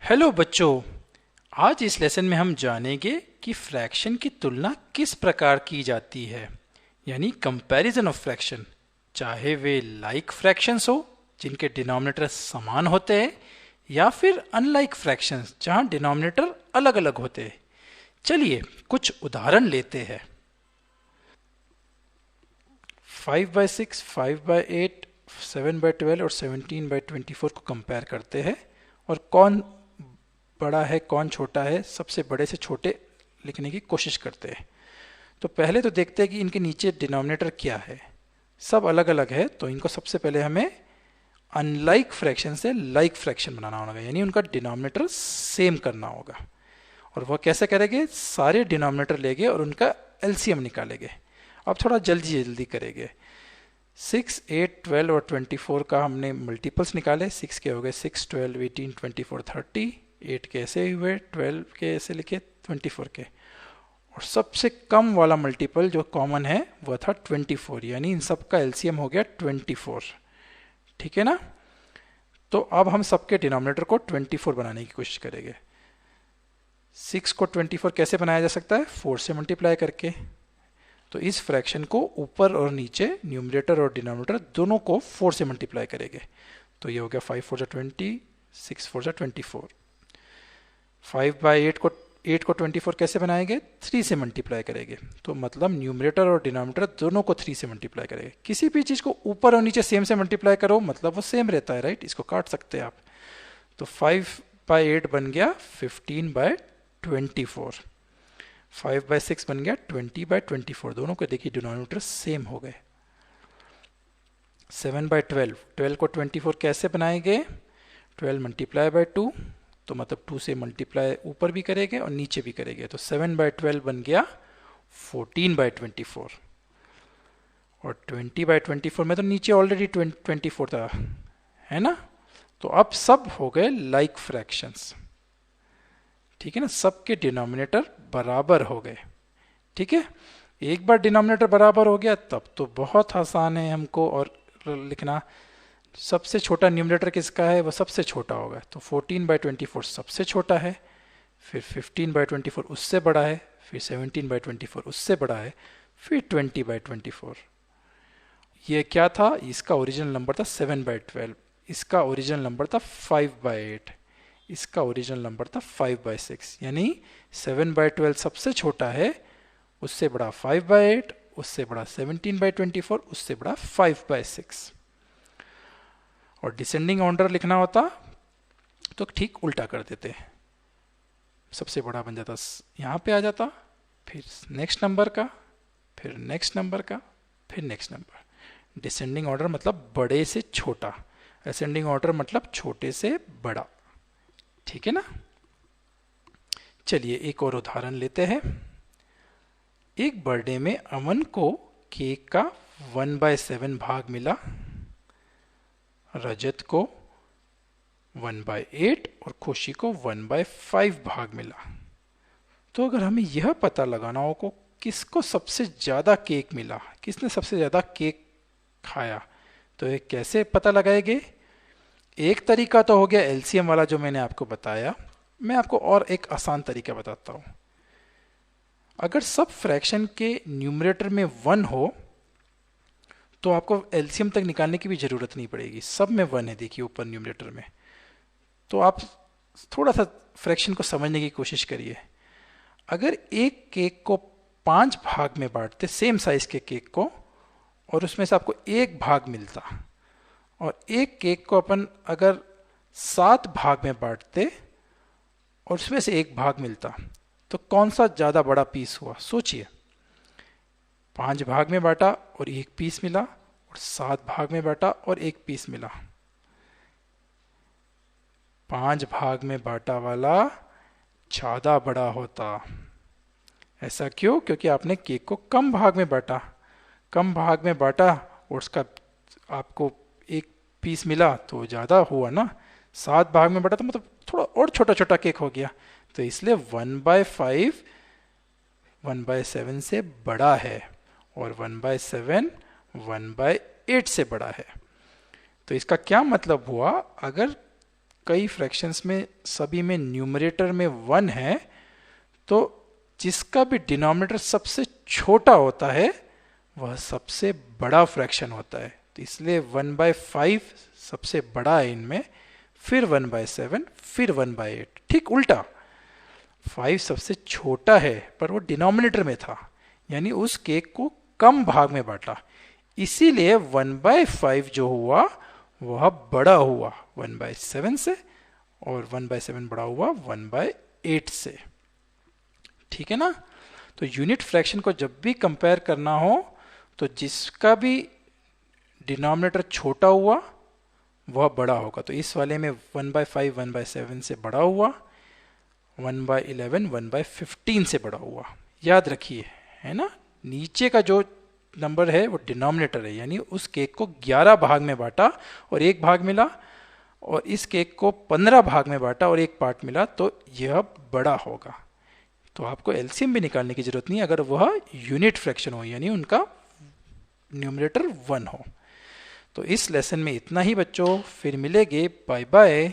Hello बच्चों। आज इस लेसन में हम जानेंगे कि फ्रैक्शन की तुलना किस प्रकार की जाती है, यानी कंपैरिजन ऑफ फ्रैक्शन। चाहे वे लाइक फ्रैक्शंस हो जिनके डिनोमिनेटर समान होते हैं, या फिर अनलाइक फ्रैक्शंस जहां डिनोमिनेटर अलग अलग होते हैं। चलिए कुछ उदाहरण लेते हैं। 5/6, 5/8, 7/12 और 17/24 को कंपेयर करते हैं और कौन बड़ा है कौन छोटा है सबसे बड़े से छोटे लिखने की कोशिश करते हैं। तो पहले तो देखते हैं कि इनके नीचे डिनोमिनेटर क्या है। सब अलग अलग है, तो इनको सबसे पहले हमें अनलाइक फ्रैक्शन से लाइक फ्रैक्शन बनाना होगा, यानी उनका डिनोमिनेटर सेम करना होगा। और वह कैसे करेंगे? सारे डिनोमिनेटर लेंगे और उनका एलसीएम निकालेंगे। अब थोड़ा जल्दी जल्दी करेंगे। 6, 8, 12 और 24 का हमने मल्टीपल्स निकाले। 6 के हो गए 6, 12, 18, 24, 30। 8 के ऐसे हुए, 12 के ऐसे लिखे, 24 के। और सबसे कम वाला मल्टीपल जो कॉमन है वह था 24, यानी इन सब का एलसीएम हो गया 24। ठीक है ना? तो अब हम सबके डिनोमिनेटर को 24 बनाने की कोशिश करेंगे। 6 को 24 कैसे बनाया जा सकता है? 4 से मल्टीप्लाई करके। तो इस फ्रैक्शन को ऊपर और नीचे न्यूमरेटर और डिनोमिनेटर दोनों को 4 से मल्टीप्लाई करेंगे। तो ये हो गया 5 4 20, 6 4 24। 5/8 को 24 कैसे बनाएंगे? 3 से मल्टीप्लाई करेंगे। तो मतलब न्यूमरेटर और डिनोमिनेटर दोनों को 3 से मल्टीप्लाई करेंगे। किसी भी चीज़ को ऊपर और नीचे सेम से मल्टीप्लाई करो मतलब वो सेम रहता है, राइट? इसको काट सकते हैं आप। तो 5/8 बन गया 15/24। 5/6 बन गया 20/24। दोनों को देखिए डिनोमिनेटर सेम हो गए। 7/12, 12 को 24 कैसे बनाएंगे? 12 मल्टीप्लाई बाय 2, तो मतलब 2 से मल्टीप्लाई ऊपर भी करेंगे और नीचे भी करेंगे। तो 7/12 बन गया 14/24। और 20/24 में तो नीचे ऑलरेडी 24 था, है ना? तो अब सब हो गए लाइक फ्रैक्शंस। ठीक है ना? सबके डिनोमिनेटर बराबर हो गए। ठीक है? एक बार डिनोमिनेटर बराबर हो गया तब तो बहुत आसान है हमको और लिखना। सबसे छोटा न्यूमरेटर किसका है? वो सबसे छोटा होगा। तो 14/24 सबसे छोटा है, फिर 15/24 उससे बड़ा है, फिर 17/24 उससे बड़ा है, फिर 20/24। ये क्या था? इसका ओरिजिनल नंबर था 7/12, इसका ओरिजिनल नंबर था 5/8, इसका ओरिजिनल नंबर था 5/6। यानी 7/12 सबसे छोटा है, उससे बड़ा 5/8, उससे बड़ा 17/24, उससे बड़ा 5/6। और डिसेंडिंग ऑर्डर लिखना होता तो ठीक उल्टा कर देते। सबसे बड़ा बन जाता यहाँ पे आ जाता, फिर नेक्स्ट नंबर का, फिर नेक्स्ट नंबर का, फिर नेक्स्ट नंबर। डिसेंडिंग ऑर्डर मतलब बड़े से छोटा, असेंडिंग ऑर्डर मतलब छोटे से बड़ा। ठीक है ना? चलिए एक और उदाहरण लेते हैं। एक बर्थडे में अमन को केक का 1/7 भाग मिला, रजत को 1/8 और खुशी को 1/5 भाग मिला। तो अगर हमें यह पता लगाना हो को किसको सबसे ज्यादा केक मिला, किसने सबसे ज्यादा केक खाया, तो ये कैसे पता लगाएंगे? एक तरीका तो हो गया एलसीएम वाला जो मैंने आपको बताया। मैं आपको और एक आसान तरीका बताता हूं। अगर सब फ्रैक्शन के न्यूमरेटर में 1 हो तो आपको एलसीएम तक निकालने की भी जरूरत नहीं पड़ेगी। सब में 1 है, देखिए ऊपर न्यूमरेटर में। तो आप थोड़ा सा फ्रैक्शन को समझने की कोशिश करिए। अगर एक केक को 5 भाग में बांटते, सेम साइज के केक को, और उसमें से आपको एक भाग मिलता, और एक केक को अपन अगर 7 भाग में बांटते और उसमें से एक भाग मिलता, तो कौन सा ज्यादा बड़ा पीस हुआ? सोचिए। 5 भाग में बांटा और एक पीस मिला, और 7 भाग में बांटा और एक पीस मिला। 5 भाग में बांटा वाला ज्यादा बड़ा होता। ऐसा क्यों? क्योंकि आपने केक को कम भाग में बांटा। कम भाग में बांटा और उसका आपको एक पीस मिला तो ज्यादा हुआ ना। 7 भाग में बांटा तो मतलब थोड़ा और छोटा छोटा केक हो गया। तो इसलिए 1/5 1/7 से बड़ा है, और 1/7 1/8 से बड़ा है। तो इसका क्या मतलब हुआ? अगर कई फ्रैक्शंस में सभी में न्यूमरेटर में 1 है, तो जिसका भी डिनोमिनेटर सबसे छोटा होता है वह सबसे बड़ा फ्रैक्शन होता है। तो इसलिए 1/5 सबसे बड़ा है इनमें, फिर 1/7, फिर 1/8। ठीक उल्टा, 5 सबसे छोटा है पर वो डिनोमिनेटर में था, यानी उस केक को कम भाग में बांटा, इसीलिए 1/5 जो हुआ वह बड़ा हुआ 1/7 से, और 1/7 बड़ा हुआ 1/8 से। ठीक है ना। तो यूनिट फ्रैक्शन को जब भी कंपेयर करना हो तो जिसका भी डिनोमिनेटर छोटा हुआ वह बड़ा होगा। तो इस वाले में 1/5 1/7 से बड़ा हुआ, 1/11 1/15 से बड़ा हुआ। याद रखिए, है ना, नीचे का जो नंबर है वो डिनोमिनेटर है, यानी उस केक को 11 भाग में बांटा और एक भाग मिला, और इस केक को 15 भाग में बांटा और एक पार्ट मिला, तो यह बड़ा होगा। तो आपको एलसीएम भी निकालने की जरूरत नहीं अगर वह यूनिट फ्रैक्शन हो, यानी उनका न्यूमरेटर 1 हो। तो इस लेसन में इतना ही बच्चों, फिर मिलेंगे, बाय बाय।